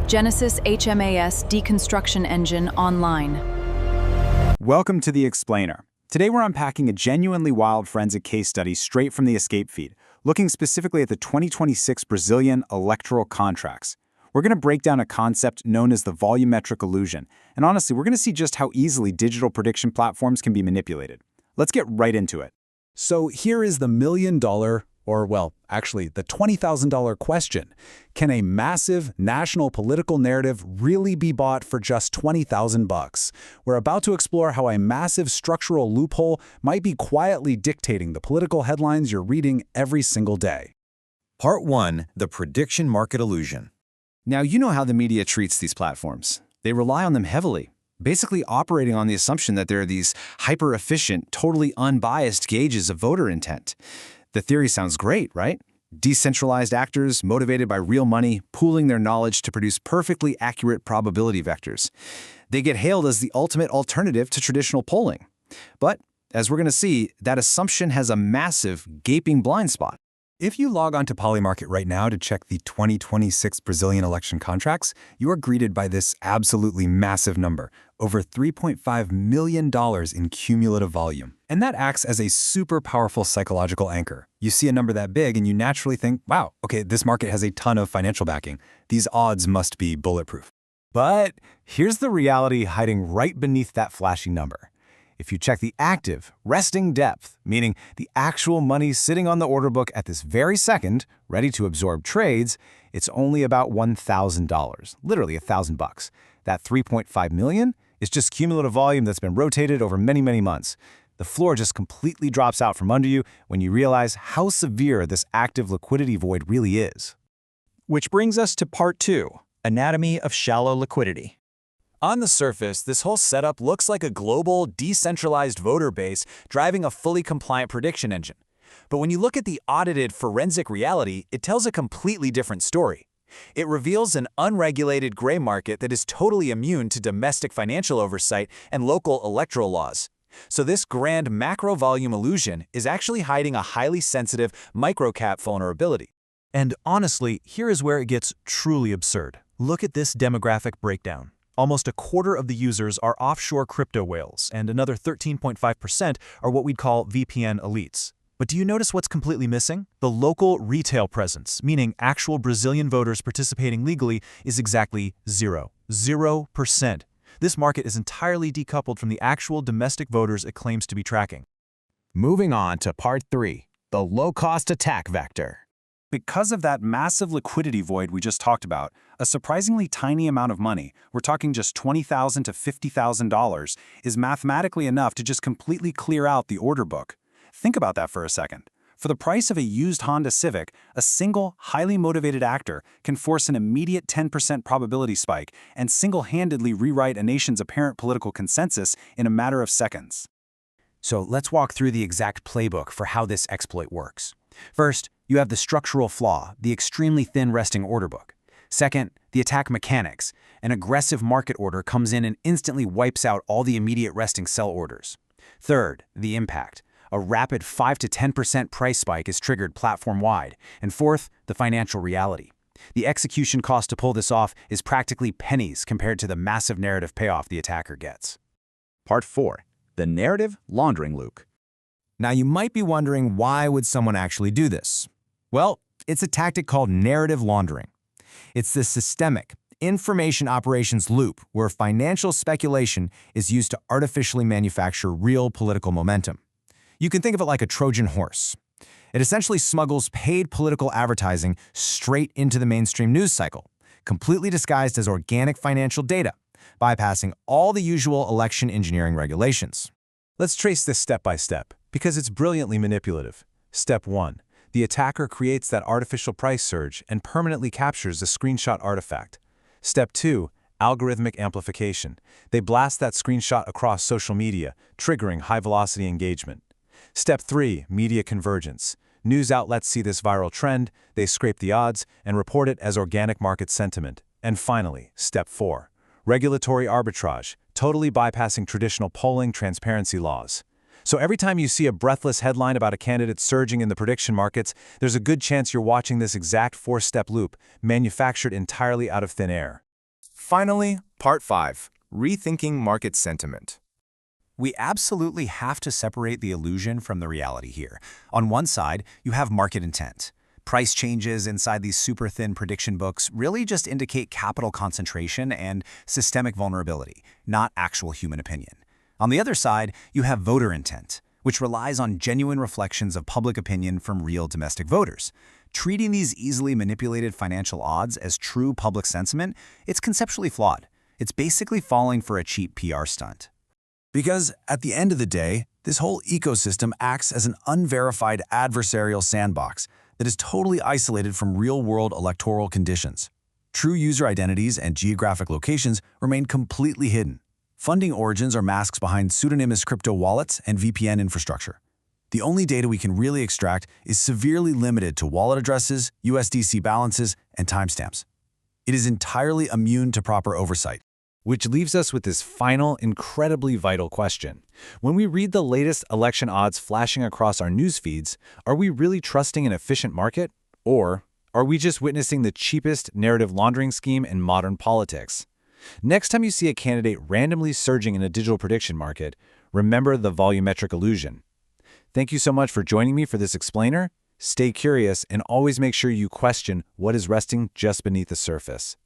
Genesis HMAS Deconstruction Engine online. Welcome to The Explainer. Today we're unpacking a genuinely wild forensic case study straight from the escape feed, looking specifically at the 2026 Brazilian electoral contracts. We're going to break down a concept known as the volumetric illusion, and honestly, we're going to see just how easily digital prediction platforms can be manipulated. Let's get right into it. So here is the $1,000,000, or well, actually the $20,000 question. Can a massive national political narrative really be bought for just 20,000 bucks? We're about to explore how a massive structural loophole might be quietly dictating the political headlines you're reading every single day. Part 1. The Prediction Market Illusion. Now, you know how the media treats these platforms. They rely on them heavily, basically operating on the assumption that they're these hyper-efficient, totally unbiased gauges of voter intent. The theory sounds great, right? Decentralized actors, motivated by real money, pooling their knowledge to produce perfectly accurate probability vectors. They get hailed as the ultimate alternative to traditional polling. But, as we're going to see, that assumption has a massive, gaping blind spot. If you log on to Polymarket right now to check the 2026 Brazilian election contracts, you are greeted by this absolutely massive number, over $3.5 million in cumulative volume. And that acts as a super powerful psychological anchor. You see a number that big and you naturally think, wow, okay, this market has a ton of financial backing. These odds must be bulletproof. But here's the reality hiding right beneath that flashy number. If you check the active, resting depth, meaning the actual money sitting on the order book at this very second, ready to absorb trades, it's only about $1,000, literally $1,000. That $3.5 million is just cumulative volume that's been rotated over many, many months. The floor just completely drops out from under you when you realize how severe this active liquidity void really is. Which brings us to Part 2, Anatomy of Shallow Liquidity. On the surface, this whole setup looks like a global, decentralized voter base driving a fully compliant prediction engine. But when you look at the audited forensic reality, it tells a completely different story. It reveals an unregulated gray market that is totally immune to domestic financial oversight and local electoral laws. So this grand macro-volume illusion is actually hiding a highly sensitive microcap vulnerability. And honestly, here is where it gets truly absurd. Look at this demographic breakdown. Almost a quarter of the users are offshore crypto whales, and another 13.5% are what we'd call VPN elites. But do you notice what's completely missing? The local retail presence, meaning actual Brazilian voters participating legally, is exactly 0%. This market is entirely decoupled from the actual domestic voters it claims to be tracking. Moving on to Part 3. The Low-Cost Attack Vector. Because of that massive liquidity void we just talked about, a surprisingly tiny amount of money, we're talking just $20,000 to $50,000, is mathematically enough to just completely clear out the order book. Think about that for a second. For the price of a used Honda Civic, a single, highly motivated actor can force an immediate 10% probability spike and single-handedly rewrite a nation's apparent political consensus in a matter of seconds. So let's walk through the exact playbook for how this exploit works. First, you have the structural flaw, the extremely thin resting order book. Second, the attack mechanics. An aggressive market order comes in and instantly wipes out all the immediate resting sell orders. Third, the impact. A rapid 5 to 10% price spike is triggered platform-wide. And fourth, the financial reality. The execution cost to pull this off is practically pennies compared to the massive narrative payoff the attacker gets. Part 4. The Narrative Laundering Loop. Now, you might be wondering, why would someone actually do this? Well, it's a tactic called narrative laundering. It's the systemic information operations loop where financial speculation is used to artificially manufacture real political momentum. You can think of it like a Trojan horse. It essentially smuggles paid political advertising straight into the mainstream news cycle, completely disguised as organic financial data, bypassing all the usual election engineering regulations. Let's trace this step by step, because it's brilliantly manipulative. Step 1. The attacker creates that artificial price surge and permanently captures the screenshot artifact. Step 2. Algorithmic amplification. They blast that screenshot across social media, triggering high-velocity engagement. Step 3. Media convergence. News outlets see this viral trend, they scrape the odds, and report it as organic market sentiment. And finally, Step 4. Regulatory arbitrage, totally bypassing traditional polling transparency laws. So every time you see a breathless headline about a candidate surging in the prediction markets, there's a good chance you're watching this exact four-step loop, manufactured entirely out of thin air. Finally, Part 5, Rethinking Market Sentiment. We absolutely have to separate the illusion from the reality here. On one side, you have market intent. Price changes inside these super thin prediction books really just indicate capital concentration and systemic vulnerability, not actual human opinion. On the other side, you have voter intent, which relies on genuine reflections of public opinion from real domestic voters. Treating these easily manipulated financial odds as true public sentiment, it's conceptually flawed. It's basically falling for a cheap PR stunt. Because at the end of the day, this whole ecosystem acts as an unverified adversarial sandbox that is totally isolated from real-world electoral conditions. True user identities and geographic locations remain completely hidden. Funding origins are masked behind pseudonymous crypto wallets and VPN infrastructure. The only data we can really extract is severely limited to wallet addresses, USDC balances, and timestamps. It is entirely immune to proper oversight. Which leaves us with this final, incredibly vital question. When we read the latest election odds flashing across our news feeds, are we really trusting an efficient market? Or are we just witnessing the cheapest narrative laundering scheme in modern politics? Next time you see a candidate randomly surging in a digital prediction market, remember the volumetric illusion. Thank you so much for joining me for this explainer. Stay curious and always make sure you question what is resting just beneath the surface.